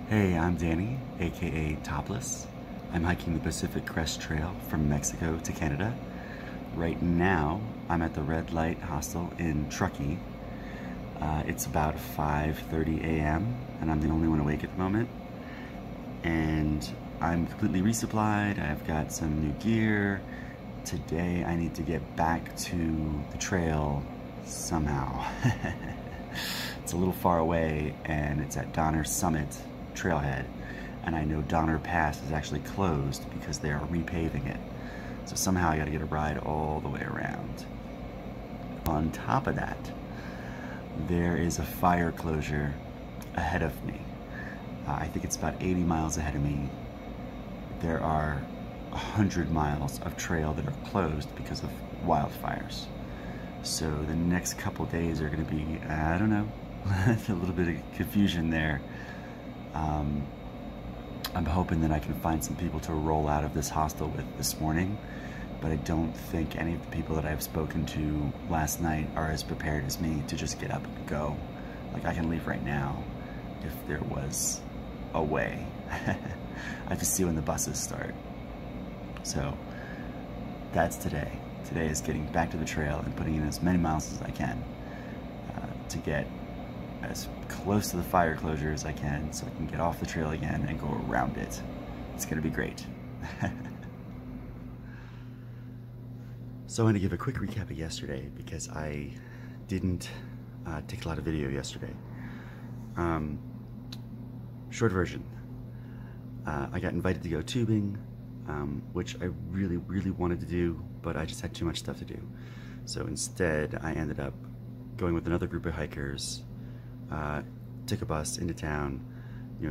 Hey, I'm Danny, aka Topless. I'm hiking the Pacific Crest Trail from Mexico to Canada. Right now, I'm at the Redlight Hostel in Truckee. It's about 5:30 a.m. and I'm the only one awake at the moment. And I'm completely resupplied. I've got some new gear. Today I need to get back to the trail somehow. It's a little far away and it's at Donner Summit Trailhead, and I know Donner Pass is actually closed because they are repaving it. So somehow I gotta get a ride all the way around. On top of that, there is a fire closure ahead of me. I think it's about 80 miles ahead of me. There are 100 miles of trail that are closed because of wildfires. So the next couple days are gonna be, I don't know, a little bit of confusion there. I'm hoping that I can find some people to roll out of this hostel with this morning, but I don't think any of the people that I've spoken to last night are as prepared as me to just get up and go. Like, I can leave right now if there was a way. I have to see when the buses start. So that's today. Today is getting back to the trail and putting in as many miles as I can to get as close to the fire closure as I can so I can get off the trail again and go around it. It's gonna be great. So I'm gonna give a quick recap of yesterday because I didn't take a lot of video yesterday. Short version, I got invited to go tubing, which I really wanted to do, but I just had too much stuff to do. So instead, I ended up going with another group of hikers, took a bus into town,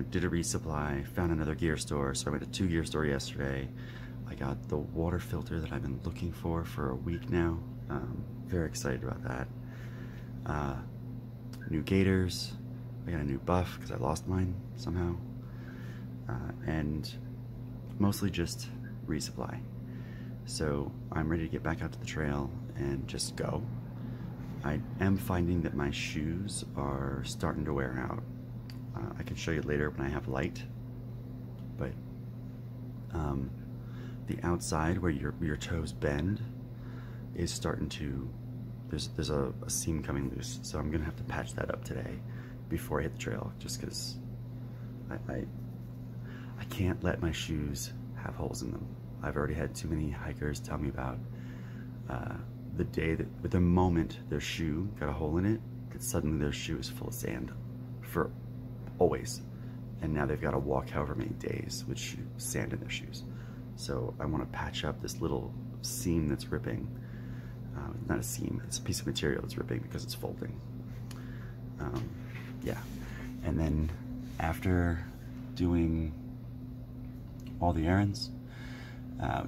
did a resupply, found another gear store. So I went to 2 gear store yesterday. I got the water filter that I've been looking for a week now. Very excited about that. New gaiters. I got a new buff because I lost mine somehow. And mostly just resupply. So I'm ready to get back out to the trail and just go. I am finding that my shoes are starting to wear out. I can show you later when I have light, but the outside where your toes bend is starting to, there's a seam coming loose, so I'm gonna have to patch that up today before I hit the trail, just because I can't let my shoes have holes in them. I've already had too many hikers tell me about the day that, with the moment their shoe got a hole in it, that suddenly their shoe is full of sand for always. And now they've got to walk however many days with sand in their shoes. So I want to patch up this little seam that's ripping. Not a seam, it's a piece of material that's ripping because it's folding. Yeah, and then after doing all the errands,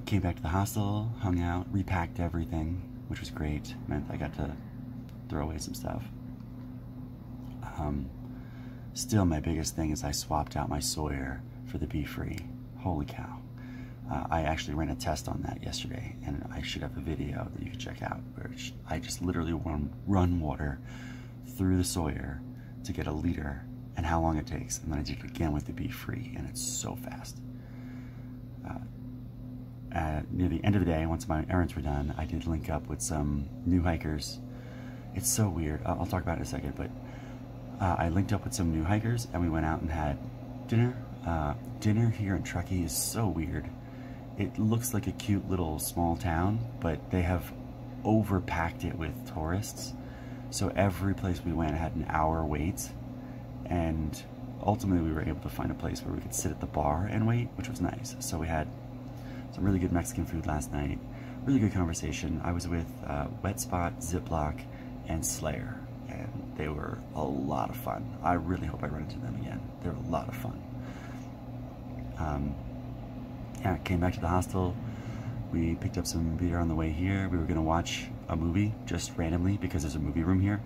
came back to the hostel, hung out, repacked everything, which was great. Meant I got to throw away some stuff. Still, my biggest thing is I swapped out my Sawyer for the Be Free. Holy cow. I actually ran a test on that yesterday, and I should have a video that you can check out, where I just literally run water through the Sawyer to get a liter, and how long it takes, and then I did it again with the Be Free, and it's so fast. Near the end of the day, once my errands were done, I did link up with some new hikers. It's so weird. I'll talk about it in a second, but I linked up with some new hikers and we went out and had dinner. Dinner here in Truckee is so weird. It looks like a cute little small town, but they have overpacked it with tourists. So every place we went had an hour wait, and ultimately we were able to find a place where we could sit at the bar and wait, which was nice. So we had some really good Mexican food last night, really good conversation. I was with Wet Spot, Ziploc, and Slayer, and they were a lot of fun. I really hope I run into them again. They were a lot of fun. Yeah, came back to the hostel. We picked up some beer on the way here. We were gonna watch a movie just randomly because there's a movie room here.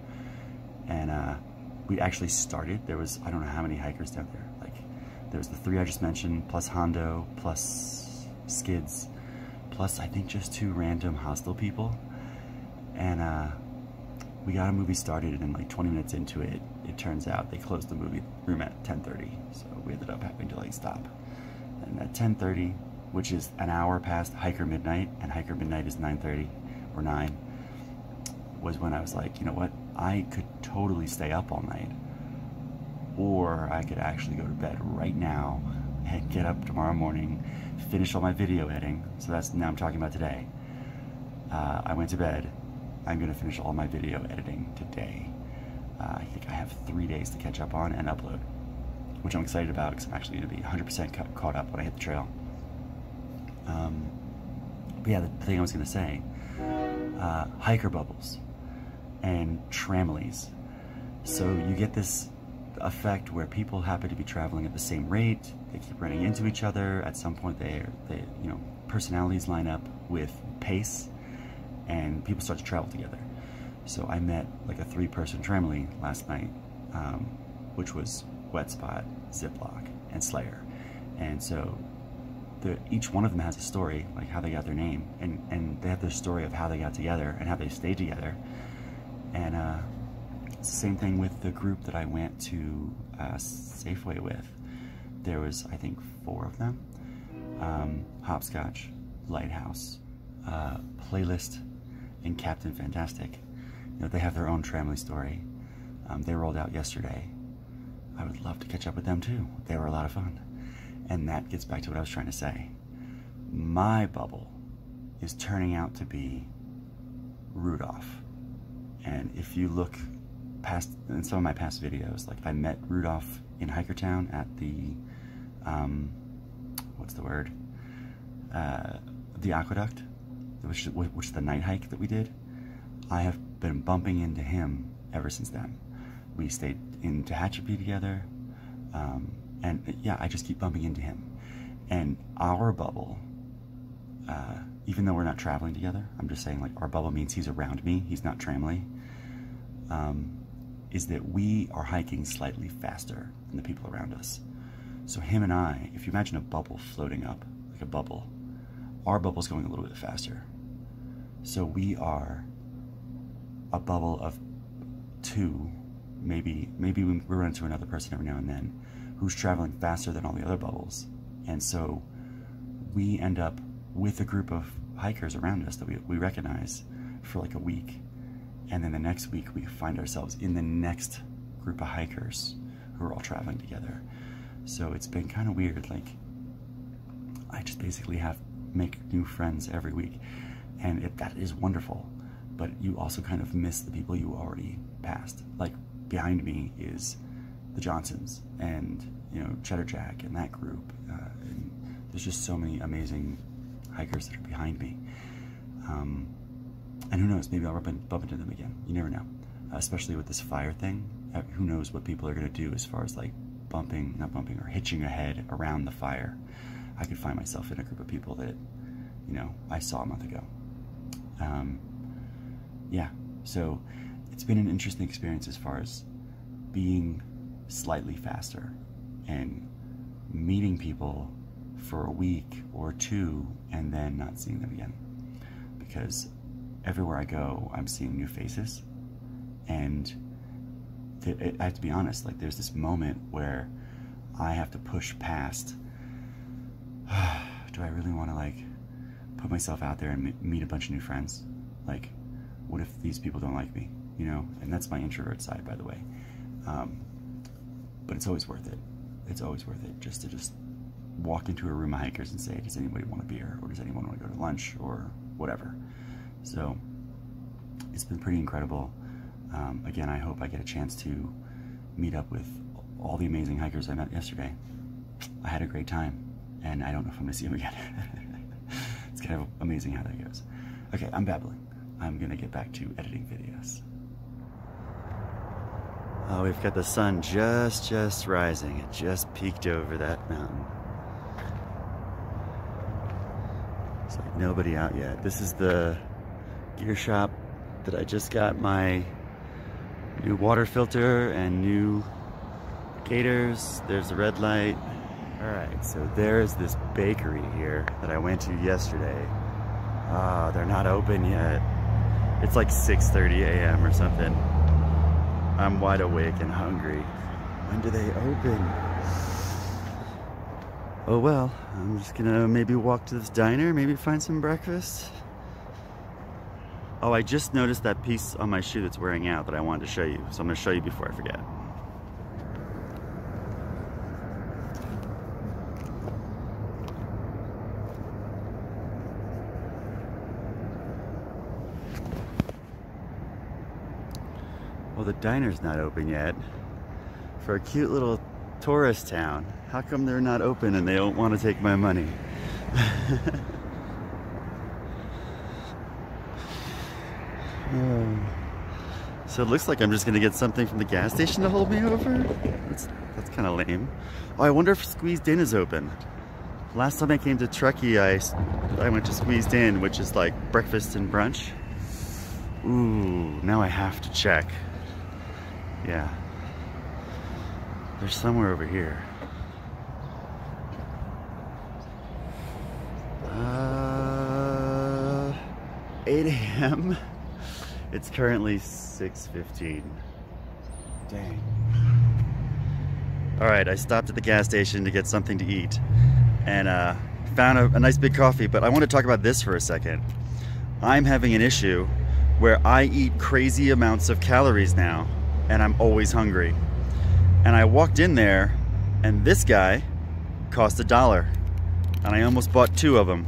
And we actually started, there was, I don't know how many hikers down there. Like, there was the 3 I just mentioned, plus Hondo, plus Skids, plus I think just 2 random hostel people. And we got a movie started, and like 20 minutes into it, it turns out they closed the movie room at 10:30, so we ended up having to like stop. And at 10:30, which is an hour past hiker midnight, and hiker midnight is 9:30 or 9, was when I was like, you know what, I could totally stay up all night, or I could actually go to bed right now and get up tomorrow morning, finish all my video editing. So that's, now I'm talking about today. I went to bed. I'm gonna finish all my video editing today. I think I have 3 days to catch up on and upload, which I'm excited about because I'm actually gonna be 100% caught up when I hit the trail. But yeah, the thing I was gonna say, hiker bubbles and tramilies. So you get this effect where people happen to be traveling at the same rate. They keep running into each other. At some point, they you know, personalities line up with pace, and people start to travel together. So I met like a 3-person tramily last night, which was Wet Spot, Ziploc, and Slayer. And so each one of them has a story, like how they got their name, and they have their story of how they got together and how they stayed together. And it's the same thing with the group that I went to Safeway with. There was, I think, 4 of them. Hopscotch, Lighthouse, Playlist, and Captain Fantastic. You know, they have their own tramily story. They rolled out yesterday. I would love to catch up with them too. They were a lot of fun. And that gets back to what I was trying to say. My bubble is turning out to be Rudolph. And if you look past, in some of my past videos, like I met Rudolph in Hikertown at the, what's the word? The Aqueduct, which is the night hike that we did. I have been bumping into him ever since then. We stayed in Tehachapi together, and yeah, I just keep bumping into him. And our bubble, even though we're not traveling together, I'm just saying, like, our bubble means he's around me, he's not tramily, is that we are hiking slightly faster than the people around us. So him and I, if you imagine a bubble floating up, like a bubble, our bubble's going a little bit faster. So we are a bubble of 2, maybe we run into another person every now and then who's traveling faster than all the other bubbles. And so we end up with a group of hikers around us that we recognize for like a week. And then the next week we find ourselves in the next group of hikers who are all traveling together. So it's been kind of weird. Like, I just basically make new friends every week. And that is wonderful. But you also kind of miss the people you already passed. Like, behind me is the Johnsons and, you know, Cheddar Jack and that group. And there's just so many amazing hikers that are behind me. And who knows, maybe I'll bump into them again. You never know. Especially with this fire thing. Who knows what people are going to do as far as like not bumping or hitching ahead around the fire. I could find myself in a group of people that, you know, I saw a month ago. Yeah, so it's been an interesting experience as far as being slightly faster and meeting people for a week or 2 and then not seeing them again. Because everywhere I go, I'm seeing new faces. And I have to be honest, like, there's this moment where I have to push past, do I really want to, like, put myself out there and meet a bunch of new friends? Like, what if these people don't like me, you know? And that's my introvert side, by the way. But it's always worth it. It's always worth it just to walk into a room of hikers and say, does anybody want a beer? Or does anyone want to go to lunch? Or whatever. So it's been pretty incredible. Again, I hope I get a chance to meet up with all the amazing hikers I met yesterday. I had a great time, and I don't know if I'm going to see them again. It's kind of amazing how that goes. Okay, I'm babbling. I'm going to get back to editing videos. Oh, we've got the sun just rising. It just peeked over that mountain. It's like nobody out yet. This is the gear shop that I just got my new water filter and new gaiters. There's the red light. Alright, so there's this bakery here that I went to yesterday. Ah, they're not open yet. It's like 6:30 a.m. or something. I'm wide awake and hungry. When do they open? Oh well, I'm just gonna maybe walk to this diner, maybe find some breakfast. Oh, I just noticed that piece on my shoe that's wearing out that I wanted to show you. So I'm gonna show you before I forget. Well, the diner's not open yet. For a cute little tourist town, how come they're not open and they don't want to take my money? So it looks like I'm just gonna get something from the gas station to hold me over? That's kind of lame. Oh, I wonder if Squeezed In is open. Last time I came to Truckee, I went to Squeezed In, which is like breakfast and brunch. Ooh, now I have to check. Yeah. There's somewhere over here. 8 a.m. It's currently 6:15. Dang. All right, I stopped at the gas station to get something to eat and found a nice big coffee, but I want to talk about this for a second. I'm having an issue where I eat crazy amounts of calories now and I'm always hungry. And I walked in there and this guy cost $1 and I almost bought 2 of them.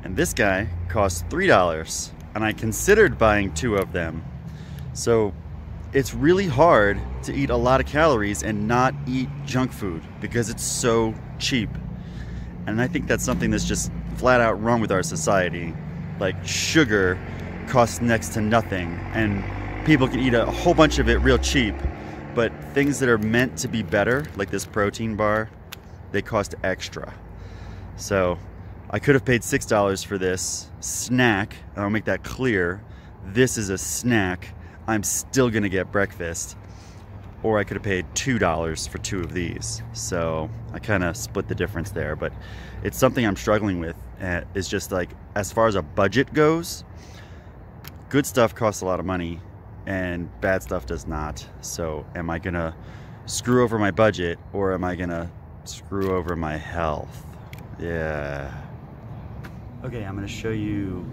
And this guy cost $3 and I considered buying 2 of them. So it's really hard to eat a lot of calories and not eat junk food because it's so cheap. And I think that's something that's just flat out wrong with our society. Like, sugar costs next to nothing and people can eat a whole bunch of it real cheap, but things that are meant to be better, like this protein bar, they cost extra. So I could have paid $6 for this snack, and I'll make that clear. This is a snack. I'm still gonna get breakfast. Or I could have paid $2 for 2 of these. So I kind of split the difference there, but it's something I'm struggling with. It's just like, as far as a budget goes, good stuff costs a lot of money and bad stuff does not. So am I gonna screw over my budget or am I gonna screw over my health? Yeah. Okay, I'm gonna show you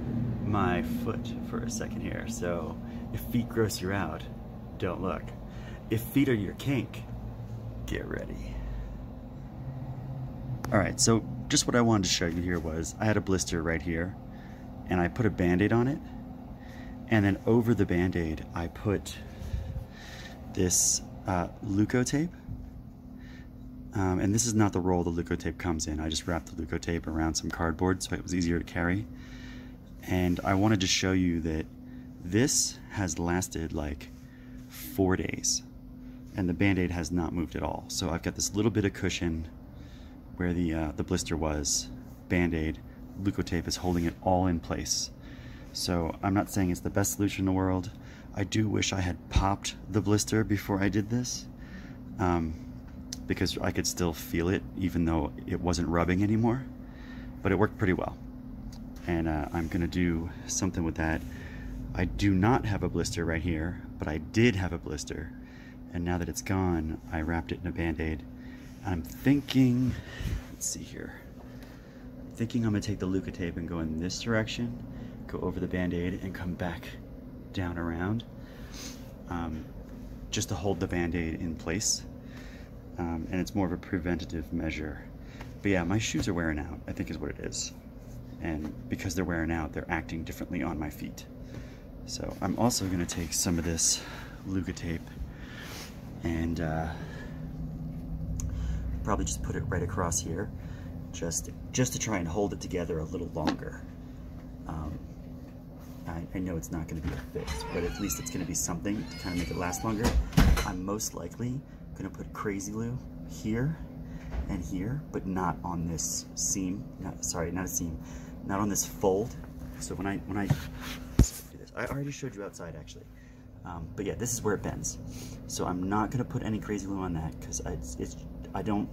my foot for a second here. So if feet gross you out, don't look. If feet are your kink, get ready. All right, so just what I wanted to show you here was I had a blister right here and I put a Band-Aid on it. And then over the Band-Aid, I put this Leukotape. And this is not the roll the Leukotape comes in. I just wrapped the Leukotape around some cardboard so it was easier to carry. And I wanted to show you that this has lasted like 4 days. And the Band-Aid has not moved at all. So I've got this little bit of cushion where the blister was, Band-Aid, Leukotape is holding it all in place. So I'm not saying it's the best solution in the world. I do wish I had popped the blister before I did this, because I could still feel it even though it wasn't rubbing anymore, but it worked pretty well. And I'm gonna do something with that. I do not have a blister right here, but I did have a blister. And now that it's gone, I wrapped it in a Band-Aid. And I'm thinking, let's see here. I'm thinking I'm gonna take the Leukotape and go in this direction, go over the Band-Aid and come back down around, just to hold the Band-Aid in place. And it's more of a preventative measure. But yeah, my shoes are wearing out, I think is what it is. And because they're wearing out, they're acting differently on my feet. So I'm also gonna take some of this Leukotape and probably just put it right across here, just to try and hold it together a little longer. I know it's not going to be a fix, but at least it's going to be something to kind of make it last longer. I'm most likely going to put Crazy Glue here and here, but not on this seam. Sorry, not a seam, not on this fold. So when I do this, I already showed you outside actually. But yeah, this is where it bends. So I'm not going to put any Crazy Glue on that because I don't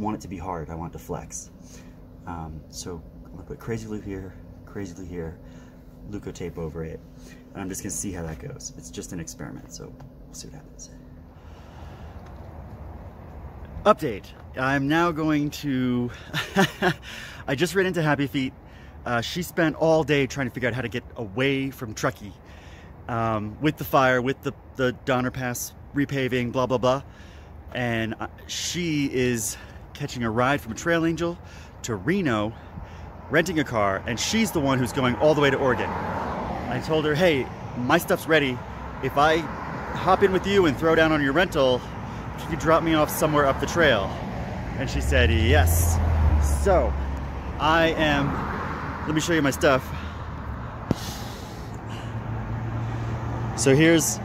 want it to be hard. I want it to flex. So I'm going to put Crazy Glue here, Leuco tape over it. And I'm just gonna see how that goes. It's just an experiment, so we'll see what happens. Update. I'm now going to, I just ran into Happy Feet. She spent all day trying to figure out how to get away from Truckee with the fire, with the Donner Pass repaving, blah, blah, blah. And she is catching a ride from Trail Angel to Reno, renting a car, and she's the one who's going all the way to Oregon. I told her, hey, my stuff's ready. If I hop in with you and throw down on your rental, can you drop me off somewhere up the trail? And she said, yes. So I am, let me show you my stuff. So here's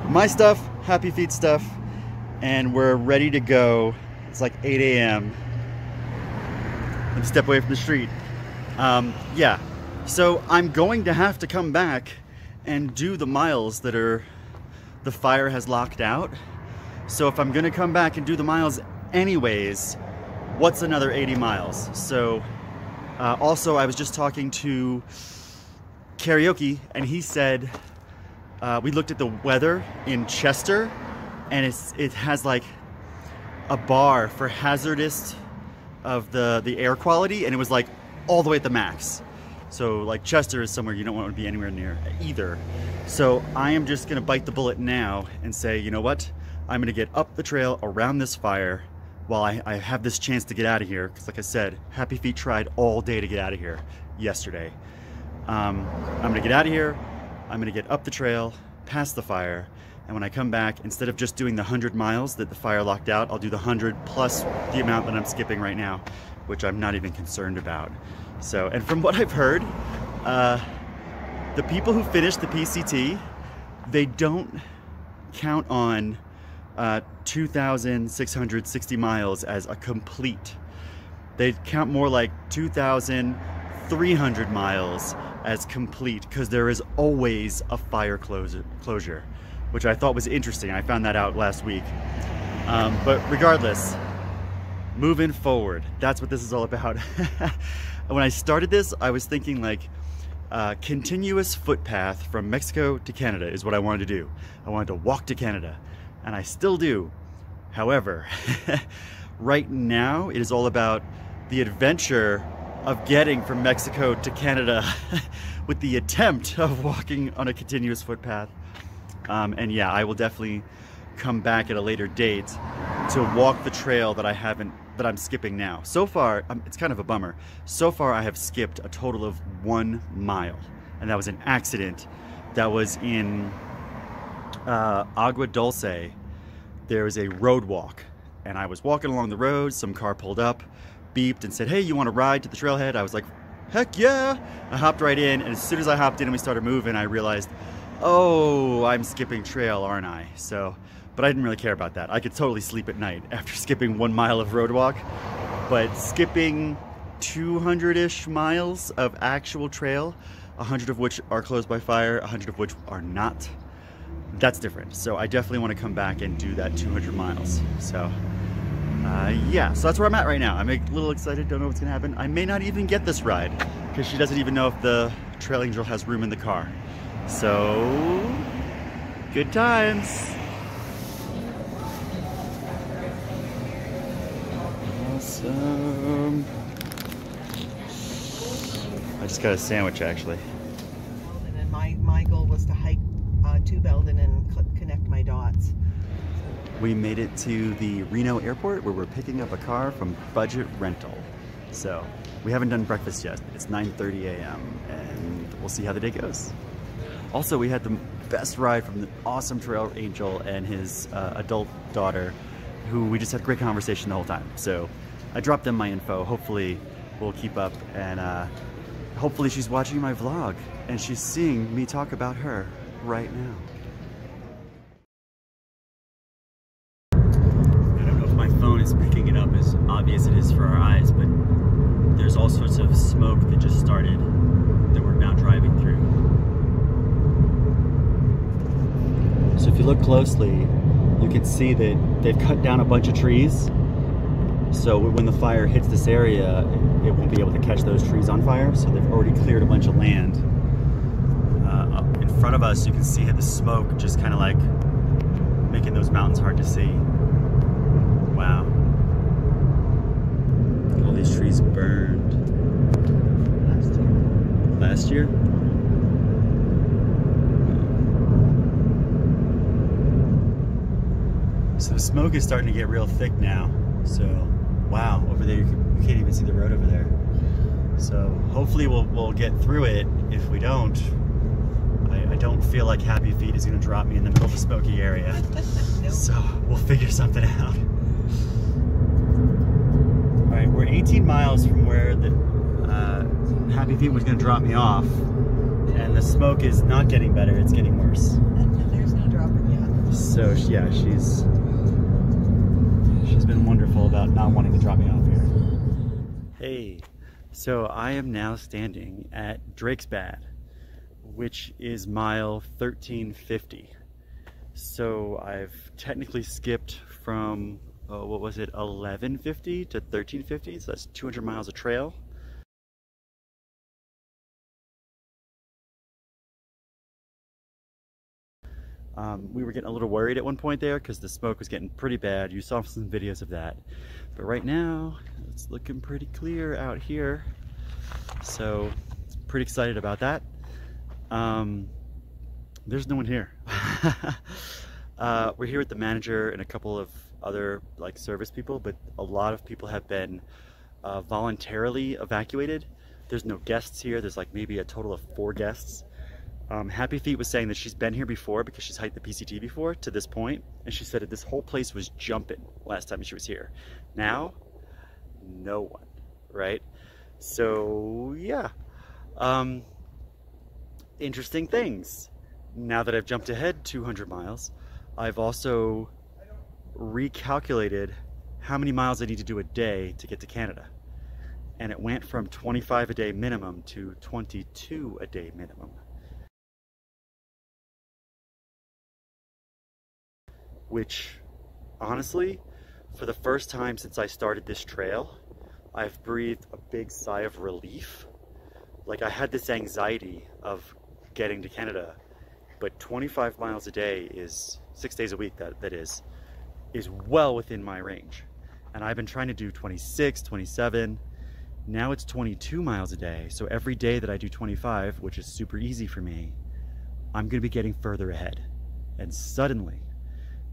my stuff, Happy Feet stuff, and we're ready to go. It's like 8 a.m. Let me step away from the street. Yeah, so I'm going to have to come back and do the miles that the fire has locked out. So if I'm gonna come back and do the miles anyways, what's another 80 miles? So also I was just talking to Karaoke, and he said, we looked at the weather in Chester, and it has like a bar for hazardous of the air quality, and it was like all the way at the max. So like Chester is somewhere you don't want to be anywhere near either. So I am just gonna bite the bullet now and say, you know what? I'm gonna get up the trail around this fire while I have this chance to get out of here. Because like I said, Happy Feet tried all day to get out of here yesterday. I'm gonna get out of here. I'm gonna get up the trail, past the fire, and when I come back, instead of just doing the 100 miles that the fire locked out, I'll do the 100 plus the amount that I'm skipping right now, which I'm not even concerned about. So, and from what I've heard, the people who finish the PCT, they don't count on 2,660 miles as a complete. They count more like 2,300 miles as complete, because there is always a fire closure, which I thought was interesting. I found that out last week. But regardless, moving forward, that's what this is all about. When I started this, I was thinking like continuous footpath from Mexico to Canada is what I wanted to do. I wanted to walk to Canada, and I still do. However, right now it is all about the adventure of getting from Mexico to Canada with the attempt of walking on a continuous footpath. And yeah, I will definitely come back at a later date to walk the trail that I'm skipping now. So far, it's kind of a bummer. So far, I have skipped a total of 1 mile, and that was an accident. That was in Agua Dulce. There was a road walk, and I was walking along the road. Some car pulled up, beeped, and said, "Hey, you want to ride to the trailhead?" I was like, "Heck yeah!" I hopped right in, and as soon as I hopped in and we started moving, I realized, oh, I'm skipping trail, aren't I? So, but I didn't really care about that. I could totally sleep at night after skipping 1 mile of road walk, but skipping 200-ish miles of actual trail, 100 of which are closed by fire, 100 of which are not, that's different. So I definitely want to come back and do that 200 miles. So yeah, so that's where I'm at right now. I'm a little excited, don't know what's gonna happen. I may not even get this ride because she doesn't even know if the Trail Angel has room in the car. So, good times. Awesome. I just got a sandwich actually. And then my goal was to hike to Belden and connect my dots. We made it to the Reno airport where we're picking up a car from Budget Rental. So we haven't done breakfast yet. It's 9:30 a.m. and we'll see how the day goes. Also, we had the best ride from the awesome Trail Angel and his adult daughter, who we just had a great conversation the whole time. So I dropped them my info. Hopefully we'll keep up, and hopefully she's watching my vlog and she's seeing me talk about her right now. My phone is picking it up as obvious it is for our eyes, but there's all sorts of smoke that just started that we're now driving through. So if you look closely, you can see that they've cut down a bunch of trees. So when the fire hits this area, it won't be able to catch those trees on fire. So they've already cleared a bunch of land. front of us, you can see the smoke just kind of like making those mountains hard to see. Wow. All these trees burned. Last year? So the smoke is starting to get real thick now. So, wow, over there you can't even see the road over there. So hopefully we'll get through it. If we don't, I don't feel like Happy Feet is gonna drop me in the middle of the smoky area. Nope. So we'll figure something out. All right, we're 18 miles from where the Happy Feet was gonna drop me off, and the smoke is not getting better, it's getting worse. There's no dropping yet. So yeah, she's been wonderful about not wanting to drop me off here. Hey, so I am now standing at Drakesbad, which is mile 1350. So I've technically skipped from, what was it, 1150 to 1350, so that's 200 miles of trail. We were getting a little worried at one point there because the smoke was getting pretty bad. You saw some videos of that. But right now, it's looking pretty clear out here. So, pretty excited about that. There's no one here. We're here with the manager and a couple of other like service people, but a lot of people have been voluntarily evacuated. There's no guests here. There's like maybe a total of 4 guests. Happy Feet was saying that she's been here before because she's hiked the PCT before to this point, and she said that this whole place was jumping last time she was here. Now, no one, right? So yeah, interesting things. Now that I've jumped ahead 200 miles, I've also recalculated how many miles I need to do a day to get to Canada. And it went from 25 a day minimum to 22 a day minimum. Which, honestly, for the first time since I started this trail, I've breathed a big sigh of relief. Like, I had this anxiety of getting to Canada, but 25 miles a day is 6 days a week, that is well within my range. And I've been trying to do 26, 27, now it's 22 miles a day. So every day that I do 25, which is super easy for me, I'm gonna be getting further ahead. And suddenly,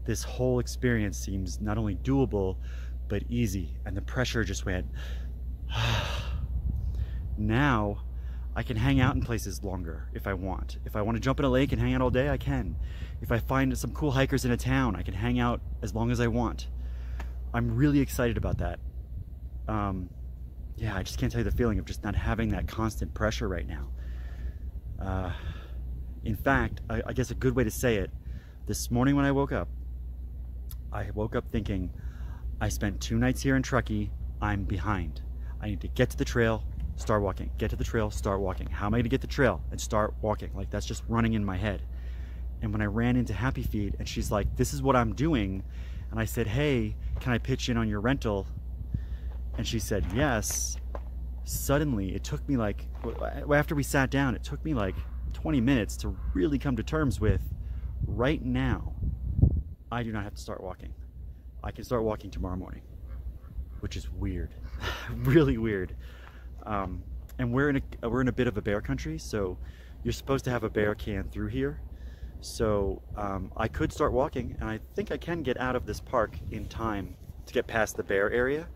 this whole experience seems not only doable, but easy. And the pressure just went, now I can hang out in places longer if I want. If I want to jump in a lake and hang out all day, I can. If I find some cool hikers in a town, I can hang out as long as I want. I'm really excited about that. Yeah, I just can't tell you the feeling of just not having that constant pressure right now. In fact, I guess a good way to say it, this morning when I woke up thinking, I spent 2 nights here in Truckee, I'm behind. I need to get to the trail, start walking, get to the trail, start walking. How am I gonna get the trail and start walking? Like, that's just running in my head. And when I ran into Happy Feet and she's like, this is what I'm doing. And I said, hey, can I pitch in on your rental? And she said, yes. Suddenly, it took me like, after we sat down, it took me like 20 minutes to really come to terms with, right now, I do not have to start walking. I can start walking tomorrow morning, which is weird, really weird. And we're in a bit of a bear country, so you're supposed to have a bear can through here. So I could start walking, and I think I can get out of this park in time to get past the bear area,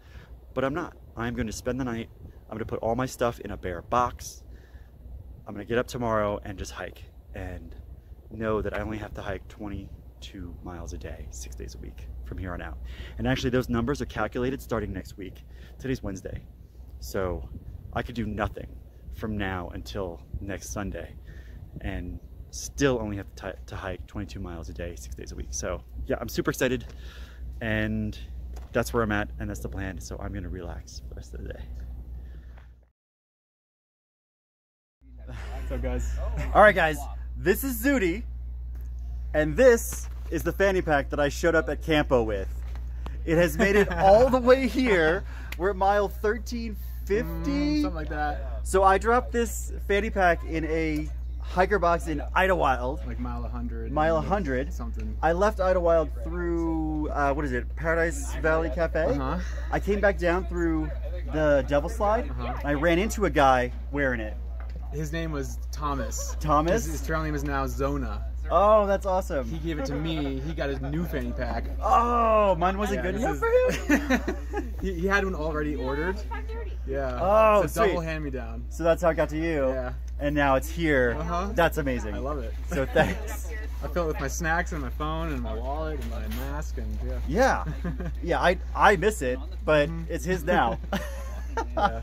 but I'm not. I'm going to spend the night. I'm going to put all my stuff in a bear box. I'm going to get up tomorrow and just hike, and know that I only have to hike 22 miles a day, 6 days a week from here on out. And actually those numbers are calculated starting next week. Today's Wednesday. So I could do nothing from now until next Sunday and still only have to hike 22 miles a day, 6 days a week. So yeah, I'm super excited, and that's where I'm at, and that's the plan. So I'm gonna relax for the rest of the day. What's up, guys? All right, guys. This is Zudi, and this is the fanny pack that I showed up at Campo with. It has made it all the way here. We're at mile 1350. Something like that. So I dropped this fanny pack in a hiker box in Idlewild. Like mile 100. Mile 100. Something. I left Idlewild through, what is it, Paradise Valley Cafe? I came back down through the Devil Slide. I ran into a guy wearing it. His name was Thomas. Thomas? His trail name is now Zona. Oh, that's awesome. He gave it to me. He got his new fanny pack. Oh, mine wasn't good enough for him? he had one already ordered. Yeah. Oh, it's a double hand-me-down. So that's how it got to you. Yeah. And now it's here. That's amazing. I love it. So thanks. I fill it with my snacks and my phone and my wallet and my mask and yeah. Yeah, I miss it, but it's his now. Yeah.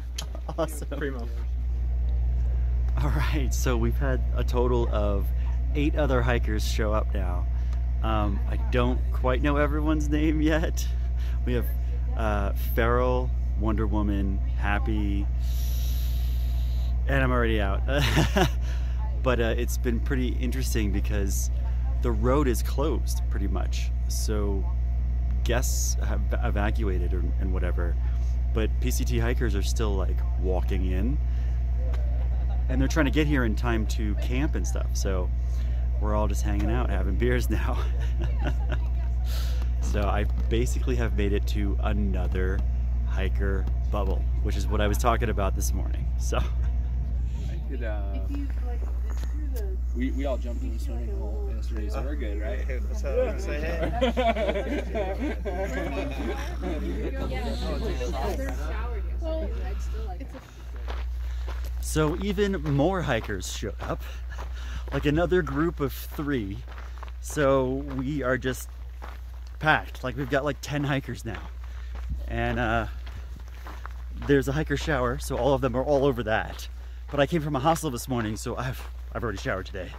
Awesome. Primo. All right, so we've had a total of 8 other hikers show up now. I don't quite know everyone's name yet. We have Feral, Wonder Woman, Happy, and I'm already out. But it's been pretty interesting because the road is closed pretty much. So guests have evacuated and whatever, but PCT hikers are still like walking in. And they're trying to get here in time to camp and stuff. So we're all just hanging out, having beers now. So I basically have made it to another hiker bubble, which is what I was talking about this morning. So I could, we all jumped in the swimming hole yesterday, so we're good, right? What's up? Say hey. So even more hikers showed up, like another group of 3. So we are just packed. Like we've got like 10 hikers now. And there's a hiker shower, so all of them are all over that. But I came from a hostel this morning, so I've already showered today.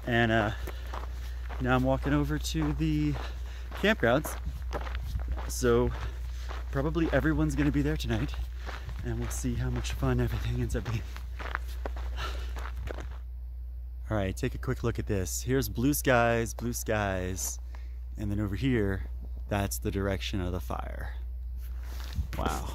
And now I'm walking over to the campgrounds. So probably everyone's gonna be there tonight. And we'll see how much fun everything ends up being. All right, take a quick look at this. Here's blue skies, and then over here, that's the direction of the fire. Wow.